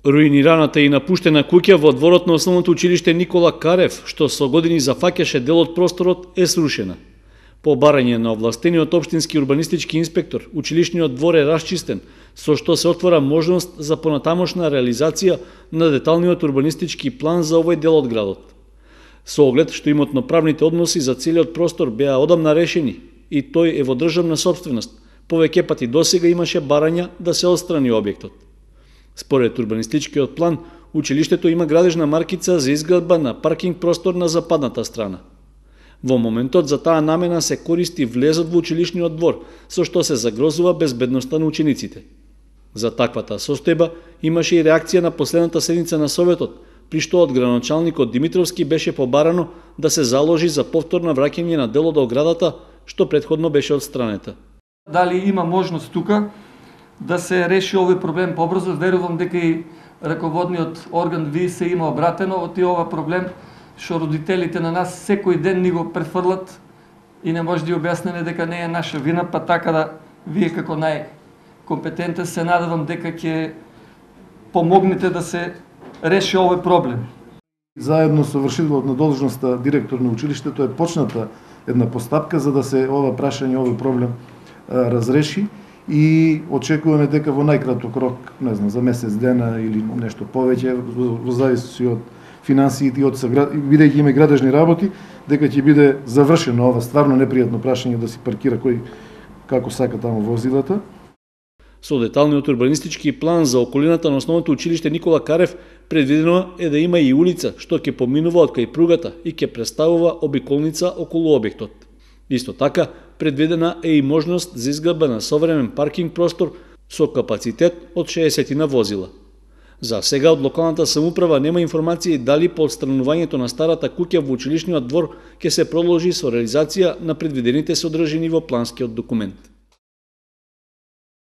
Руинираната и напуштена куќа во дворот на основното училиште Никола Карев, што со години зафаќаше дел од просторот, е срушена. По барање на овластениот општински урбанистички инспектор, училишниот двор е расчистен, со што се отвора можност за понатамошна реализација на деталниот урбанистички план за овој дел од градот. Со оглед што имотно-правните односи за целиот простор беа одамна решени и тој е во државна сопственост, повеќе пати досега имаше барања да се отстрани објектот. Според урбанистичкиот план, училиштето има градежна маркица за изградба на паркинг простор на западната страна. Во моментот за таа намена се користи влезот во училишниот двор, со што се загрозува безбедноста на учениците. За таквата состојба имаше и реакција на последната седница на Советот, при што од градоначалникот Димитровски беше побарано да се заложи за повторно враќање на дел од оградата, што претходно беше отстранета. Дали има можност тука да се реши овој проблем побрзо? Верувам дека и раководниот орган ВИ се има обратено од ова проблем, што родителите на нас секој ден ни го префрлат и не може да ја објасниме дека не е наша вина, па така да вие како најкомпетентен се надевам дека ќе помогнете да се реши овој проблем. Заедно со вршителот на должноста директор на училиштето е почната една постапка за да се ова прашање, овој проблем разреши и очекуваме дека во најкраток рок, не знам, за месец дена или нешто повеќе, во зависи од финансиите и од бидејќи има градежни работи, дека ќе биде завршено ова стварно непријатно прашање да си паркира кој како сака таму возилата. Со деталниот урбанистички план за околината на основното училиште Никола Карев предвидено е да има и улица што ќе поминува од кај пругата и ќе представува обиколница околу објектот. Исто така, предвидена е и можност за изградба на современ паркинг простор со капацитет од 60 на возила. За сега од локалната самоуправа нема информации дали по отстранувањето на старата куќа во училишниот двор ќе се продолжи со реализација на предвидените содржини во планскиот документ.